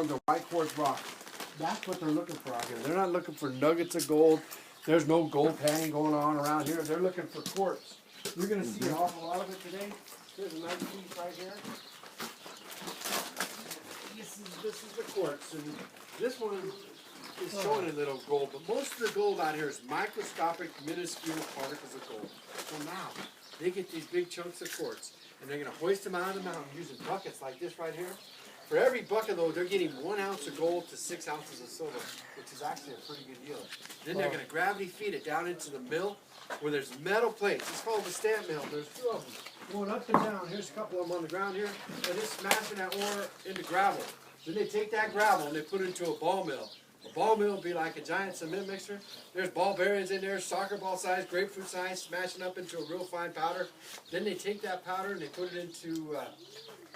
the white quartz rock. That's what they're looking for out here. They're not looking for nuggets of gold. There's no gold panning going on around here. They're looking for quartz. You're going to see an awful lot of it today. Here's a nice piece right here. This is the quartz, and this one is showing a little gold, but most of the gold out here is microscopic, minuscule particles of gold. So now they get these big chunks of quartz, and they're going to hoist them out of the mountain using buckets like this right here. For every bucket, though, they're getting 1 ounce of gold to 6 ounces of silver, which is actually a pretty good yield. Then they're going to gravity feed it down into the mill where there's metal plates. It's called the stamp mill. There's 2 of them going up and down. Here's a couple of them on the ground here. They're just smashing that ore into gravel. Then they take that gravel and they put it into a ball mill. A ball mill would be like a giant cement mixer. There's ball bearings in there, soccer ball size, grapefruit size, smashing up into a real fine powder. Then they take that powder and they put it into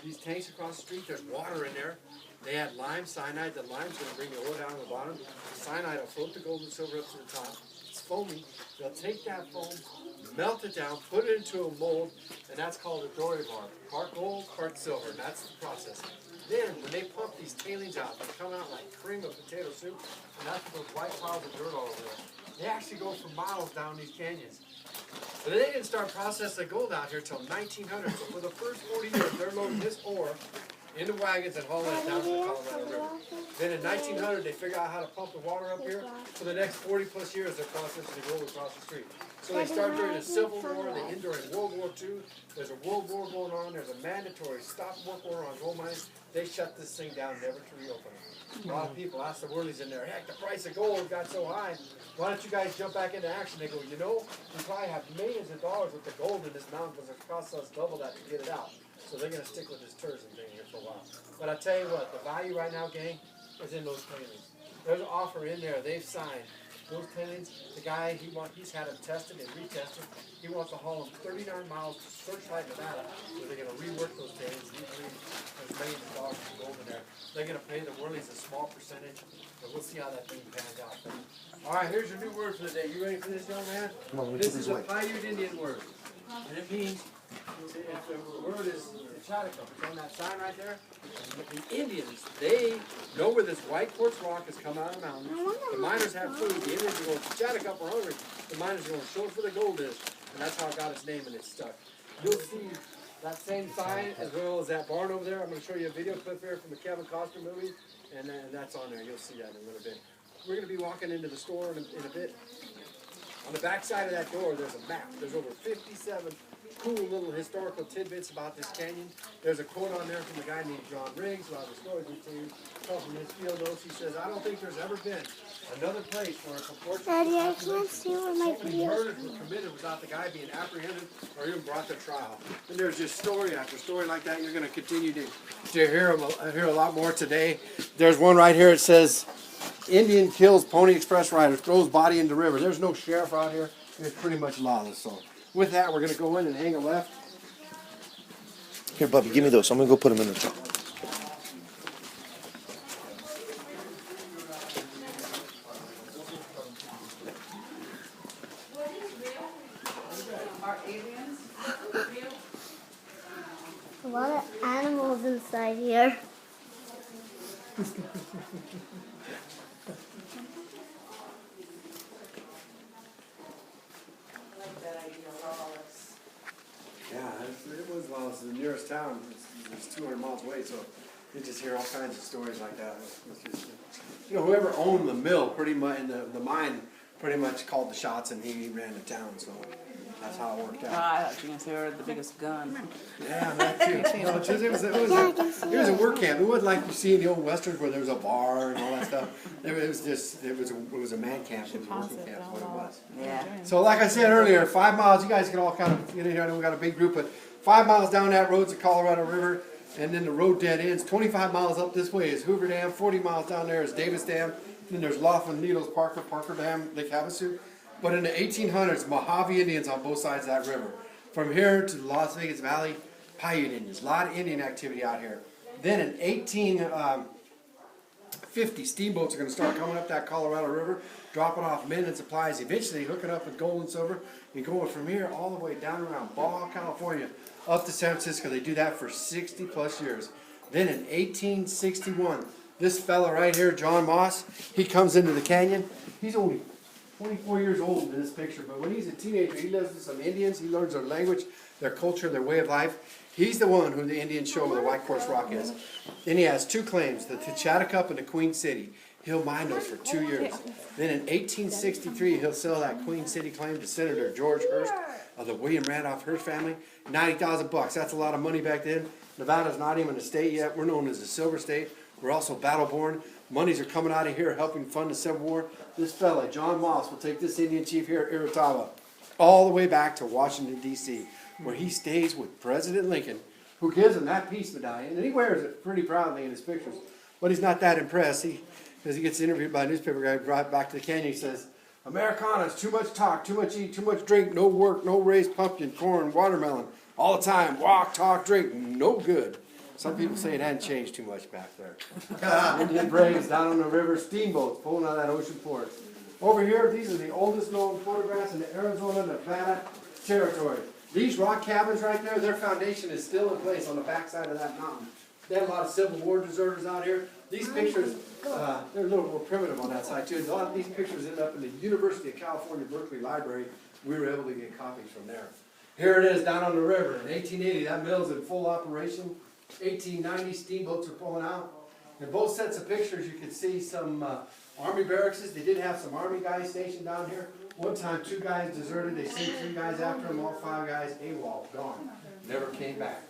these tanks across the street. There's water in there. They add lime, cyanide. The lime's going to bring the ore down to the bottom. The cyanide will float the gold and silver up to the top. It's foamy. They'll take that foam, melt it down, put it into a mold, and that's called a dory bar. Part gold, part silver, and that's the process. Then, when they pump these tailings out, they come out like cream of potato soup, and that's those white piles of dirt all over there. They actually go for miles down these canyons. But they didn't start processing gold out here until 1900. So for the first 40 years, they're loading this ore into wagons and hauling it down to the Colorado River. Then in 1900, they figure out how to pump the water up here. For the next 40 plus years, they're processing the gold across the street. So they start during the Civil War, they end during World War II. There's a World War going on. There's a mandatory stop work order on gold mines. They shut this thing down, never to reopen it. A lot of people ask the Whirlies in there, heck, the price of gold got so high. Why don't you guys jump back into action? They go, you know, we probably have millions of dollars with the gold in this mountain because it costs us double that to get it out. So they're going to stick with this tourism thing here for a while. But I tell you what, the value right now, gang, is in those tailings. There's an offer in there. They've signed those tailings. The guy, he's had them tested and retested. He wants to haul them 39 miles to Searchlight, Nevada, where they're going to rework those tailings. He believes there's millions of dollars of gold in there. They're going to pay the Whirlies a small percentage, but we'll see how that thing pans out. All right, here's your new word for the day. You ready for this, young man? This is a Paiute Indian word, and it means, if the word is Chatica, it's on that sign right there. But the Indians, they know where this white quartz rock has come out of the mountains. The miners have food. The Indians are going, Chatica, we're hungry. The miners are going, show us where the gold is. And that's how it got its name, and it's stuck. You'll see that same sign as well as that barn over there. I'm going to show you a video clip here from the Kevin Costner movie, and that's on there. You'll see that in a little bit. We're going to be walking into the store in a bit. On the back side of that door, there's a map. There's over 57 cool little historical tidbits about this canyon. There's a quote on there from a guy named John Riggs. A lot of the stories we tell you come from his field notes. He says, I don't think there's ever been another place where a proportion Daddy, I can't see where my video murders were committed without the guy being apprehended or even brought to trial. And there's just story after story like that. You're going to continue to hear a lot more today. There's one right here. It says, Indian kills Pony Express rider, throws body into river. There's no sheriff out here. It's pretty much lawless. So with that, we're going to go in and hang a left. Here, Bubby, give me those. I'm going to go put them in the truck. a lot of animals inside here. Yeah, it was lawless. The nearest town is 200 miles away, so you just hear all kinds of stories like that. It's just, whoever owned the mill, pretty much, and the mine, pretty much called the shots, and he ran the town. So that's how it worked out. I thought you were going to say we're the biggest gun. Yeah, that too. No, it was a work camp. It wasn't like you see in the old westerns where there was a bar and all that stuff. It was a man camp. It was a working camp. Is what it was. Yeah. So like I said earlier, 5 miles. You guys can all kind of get in here. I know we got a big group, but 5 miles down that road's the Colorado River, and then the road dead ends. 25 miles up this way is Hoover Dam. 40 miles down there is Davis Dam. Then there's Laughlin, Needles, Parker Dam, Lake Havasu. But in the 1800s, Mojave Indians on both sides of that river. From here to the Las Vegas Valley, Paiute Indians. A lot of Indian activity out here. Then in 1850, steamboats are going to start coming up that Colorado River, dropping off men and supplies, eventually hooking up with gold and silver, and going from here all the way down around Baja, California, up to San Francisco. They do that for 60 plus years. Then in 1861, This fella right here, John Moss, he comes into the canyon. He's only 24 years old in this picture, but when he's a teenager, he lives with some Indians. He learns their language, their culture, their way of life. He's the one who the Indians show where the White Horse Rock is. Then he has two claims, the Techattacup and the Queen City. He'll mine those for 2 years. Then in 1863, he'll sell that Queen City claim to Senator George Hearst of the William Randolph Hearst family. $90,000. That's a lot of money back then. Nevada's not even a state yet. We're known as the Silver State. We're also battle-born. Monies are coming out of here helping fund the Civil War. This fella, John Moss, will take this Indian chief here at Iritaba all the way back to Washington, D.C., where he stays with President Lincoln, who gives him that peace medallion, and he wears it pretty proudly in his pictures. But he's not that impressed. As he gets interviewed by a newspaper guy, brought back to the canyon, he says, Americana's too much talk, too much eat, too much drink, no work, no raised pumpkin, corn, watermelon, all the time, walk, talk, drink, no good. Some people say it hadn't changed too much back there. Indian braves down on the river, steamboats pulling out of that ocean port. Over here, these are the oldest known photographs in the Arizona, Nevada territory. These rock cabins right there, their foundation is still in place on the backside of that mountain. They had a lot of Civil War deserters out here. These pictures, they're a little more primitive on that side too. A lot of these pictures end up in the University of California, Berkeley Library. We were able to get copies from there. Here it is down on the river. In 1880, that mill's in full operation. 1890, steamboats are pulling out. In both sets of pictures, you can see some army barracks. They did have some army guys stationed down here. One time, 2 guys deserted. They sent 3 guys after them. All 5 guys AWOL, gone. Never came back.